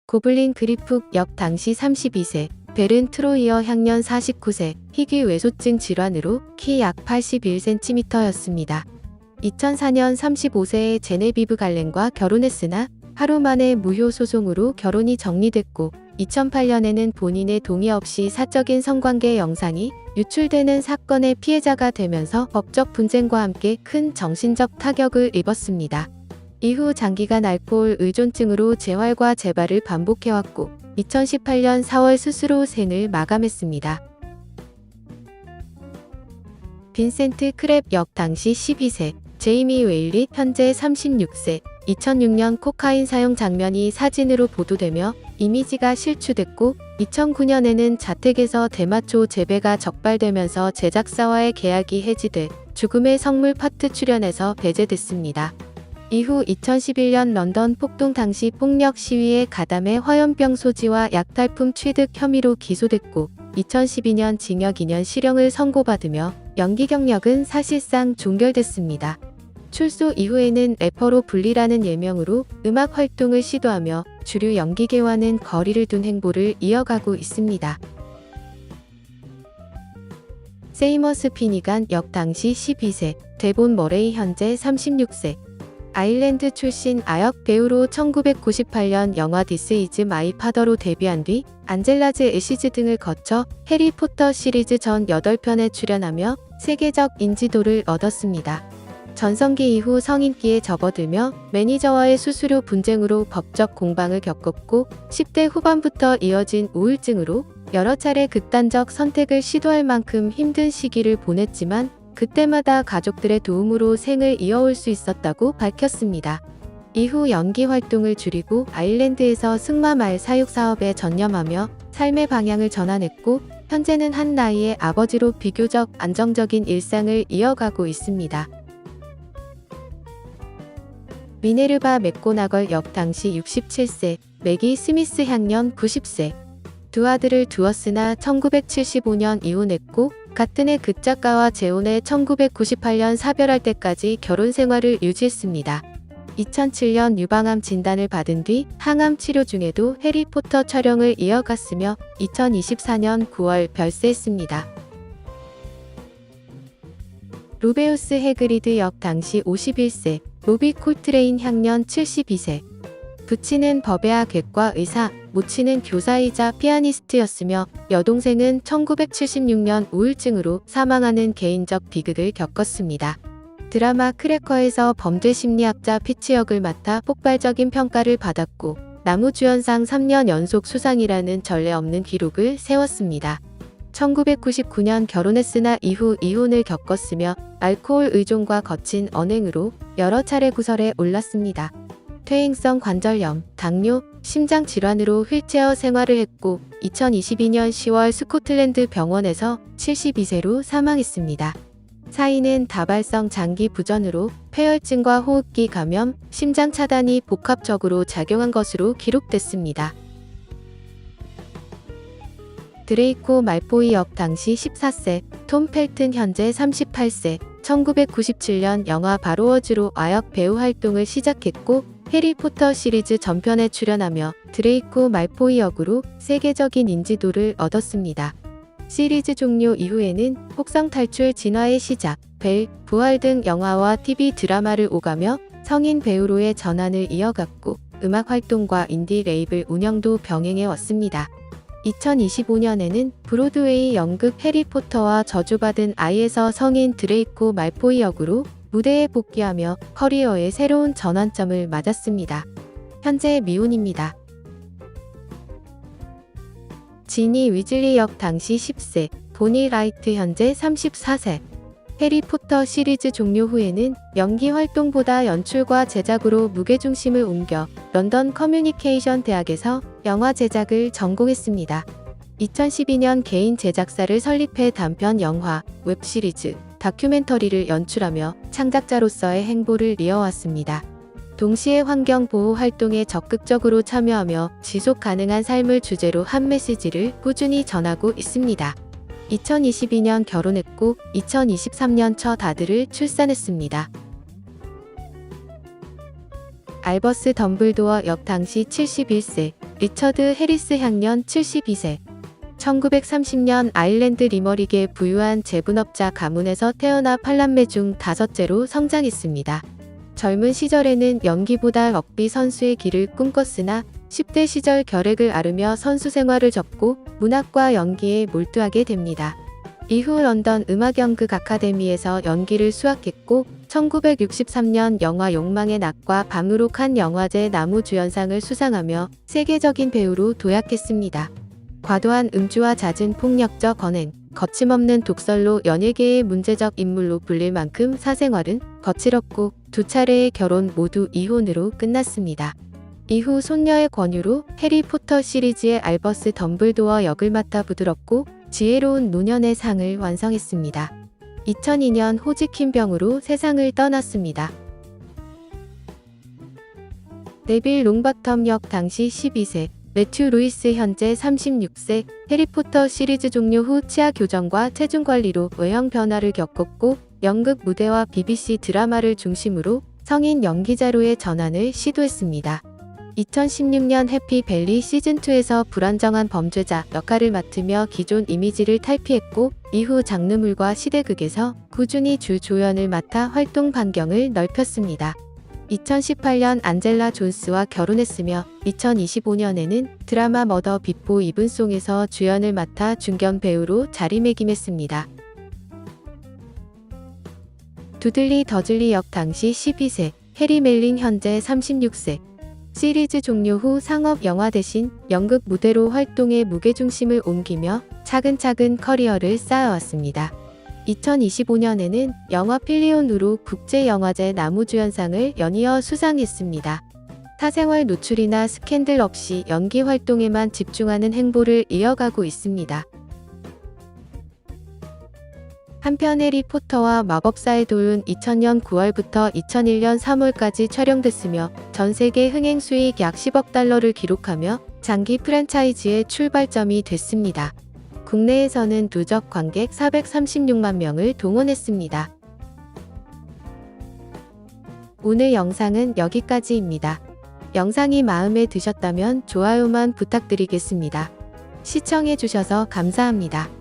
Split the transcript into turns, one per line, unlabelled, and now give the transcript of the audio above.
고블린 그리프 역 당시 32세, 베른 트로이어 향년 49세, 희귀 외소증 질환으로 키 약 81cm였습니다. 2004년 35세의 제네비브 갈렌과 결혼했으나 하루 만에 무효 소송으로 결혼이 정리됐고 2008년에는 본인의 동의 없이 사적인 성관계 영상이 유출되는 사건의 피해자가 되면서 법적 분쟁과 함께 큰 정신적 타격을 입었습니다. 이후 장기간 알코올 의존증으로 재활과 재발을 반복해왔고 2018년 4월 스스로 생을 마감했습니다. 빈센트 크랩 역 당시 12세, 제이미 웨일리 현재 36세, 2006년 코카인 사용 장면이 사진으로 보도되며 이미지가 실추됐고 2009년에는 자택에서 대마초 재배가 적발되면서 제작사와의 계약이 해지돼 죽음의 성물 파트 출연에서 배제됐습니다. 이후 2011년 런던 폭동 당시 폭력 시위에 가담해 화염병 소지와 약탈품 취득 혐의로 기소됐고 2012년 징역 2년 실형을 선고받으며 연기 경력은 사실상 종결됐습니다. 출소 이후에는 래퍼로 불리라는 예명으로 음악 활동을 시도하며 주류 연기계와는 거리를 둔 행보를 이어가고 있습니다. 세이머스 피니간 역 당시 12세, 데본 머레이 현재 36세, 아일랜드 출신 아역 배우로 1998년 영화 디스 이즈 마이 파더로 데뷔한 뒤 안젤라즈 애시즈 등을 거쳐 해리포터 시리즈 전 8편에 출연하며 세계적 인지도를 얻었습니다. 전성기 이후 성인기에 접어들며 매니저와의 수수료 분쟁으로 법적 공방을 겪었고 10대 후반부터 이어진 우울증으로 여러 차례 극단적 선택을 시도할 만큼 힘든 시기를 보냈지만 그때마다 가족들의 도움으로 생을 이어올 수 있었다고 밝혔습니다. 이후 연기 활동을 줄이고 아일랜드에서 승마말 사육 사업에 전념하며 삶의 방향을 전환했고 현재는 한 나이의 아버지로 비교적 안정적인 일상을 이어가고 있습니다. 미네르바 맥고나걸 역 당시 67세, 매기 스미스 향년 90세. 두 아들을 두었으나 1975년 이혼했고 같은 해 극작가와 재혼해 1998년 사별할 때까지 결혼 생활을 유지했습니다. 2007년 유방암 진단을 받은 뒤 항암 치료 중에도 해리포터 촬영을 이어갔으며 2024년 9월 별세했습니다. 루베우스 해그리드 역 당시 51세, 로비 콜트레인 향년 72세. 부친은 법의학 객과 의사, 모친은 교사이자 피아니스트였으며 여동생은 1976년 우울증으로 사망하는 개인적 비극을 겪었습니다. 드라마 크래커에서 범죄 심리학자 피치 역을 맡아 폭발적인 평가를 받았고 나무주연상 3년 연속 수상이라는 전례 없는 기록을 세웠습니다. 1999년 결혼했으나 이후 이혼을 겪었으며 알코올 의존과 거친 언행으로 여러 차례 구설에 올랐습니다. 퇴행성 관절염, 당뇨, 심장 질환으로 휠체어 생활을 했고 2022년 10월 스코틀랜드 병원에서 72세로 사망했습니다. 사인은 다발성 장기 부전으로 폐혈증과 호흡기 감염, 심장 차단이 복합적으로 작용한 것으로 기록됐습니다. 드레이코 말포이 역 당시 14세, 톰 펠튼 현재 38세, 1997년 영화 바로워즈로 아역 배우 활동을 시작했고 해리포터 시리즈 전편에 출연하며 드레이코 말포이 역으로 세계적인 인지도를 얻었습니다. 시리즈 종료 이후에는 혹성 탈출 진화의 시작, 벨, 부활 등 영화와 TV 드라마를 오가며 성인 배우로의 전환을 이어갔고 음악 활동과 인디 레이블 운영도 병행해 왔습니다. 2025년에는 브로드웨이 연극 해리포터와 저주받은 아이에서 성인 드레이코 말포이 역으로 무대에 복귀하며 커리어의 새로운 전환점을 맞았습니다. 현재 미혼입니다. 지니 위즐리 역 당시 10세, 보니 라이트 현재 34세. 해리포터 시리즈 종료 후에는 연기 활동보다 연출과 제작으로 무게중심을 옮겨 런던 커뮤니케이션 대학에서 영화 제작을 전공했습니다. 2012년 개인 제작사를 설립해 단편 영화, 웹시리즈, 다큐멘터리를 연출하며 창작자로서의 행보를 이어왔습니다. 동시에 환경보호 활동에 적극적으로 참여하며 지속 가능한 삶을 주제로 한 메시지를 꾸준히 전하고 있습니다. 2022년 결혼했고 2023년 첫 아들을 출산했습니다. 알버스 덤블도어 역 당시 71세, 리처드 해리스 향년 72세. 1930년 아일랜드 리머릭의 부유한 제분업자 가문에서 태어나 8남매 중 5째로 성장했습니다. 젊은 시절에는 연기보다 럭비 선수의 길을 꿈꿨으나 10대 시절 결핵을 앓으며 선수 생활을 접고 문학과 연기에 몰두하게 됩니다. 이후 런던 음악연극 아카데미에서 연기를 수학했고 1963년 영화 욕망의 낮과 밤으로 칸 영화제 나무주연상을 수상하며 세계적인 배우로 도약했습니다. 과도한 음주와 잦은 폭력적 언행, 거침없는 독설로 연예계의 문제적 인물로 불릴 만큼 사생활은 거칠었고 2차례의 결혼 모두 이혼으로 끝났습니다. 이후 손녀의 권유로 해리포터 시리즈의 알버스 덤블도어 역을 맡아 부드럽고 지혜로운 노년의 상을 완성했습니다. 2002년 호지킨병으로 세상을 떠났습니다. 네빌 롱바텀 역 당시 12세, 매튜 루이스 현재 36세, 해리포터 시리즈 종료 후 치아 교정과 체중 관리로 외형 변화를 겪었고 연극 무대와 BBC 드라마를 중심으로 성인 연기자로의 전환을 시도했습니다. 2016년 해피밸리 시즌2에서 불안정한 범죄자 역할을 맡으며 기존 이미지를 탈피했고 이후 장르물과 시대극에서 꾸준히 주 조연을 맡아 활동 반경을 넓혔습니다. 2018년 안젤라 존스와 결혼했으며 2025년에는 드라마 머더 비포 이븐송에서 주연을 맡아 중견 배우로 자리매김했습니다. 두들리 더즐리 역 당시 12세, 해리 멜린 현재 36세. 시리즈 종료 후 상업 영화 대신 연극 무대로 활동에 무게중심을 옮기며 차근차근 커리어를 쌓아왔습니다. 2025년에는 영화 필리온으로 국제영화제 나무주연상을 연이어 수상했습니다. 사생활 노출이나 스캔들 없이 연기 활동에만 집중하는 행보를 이어가고 있습니다. 한편 해리포터와 마법사의 돌은 2000년 9월부터 2001년 3월까지 촬영됐으며 전 세계 흥행 수익 약 10억 달러를 기록하며 장기 프랜차이즈의 출발점이 됐습니다. 국내에서는 누적 관객 436만 명을 동원했습니다. 오늘 영상은 여기까지입니다. 영상이 마음에 드셨다면 좋아요만 부탁드리겠습니다. 시청해주셔서 감사합니다.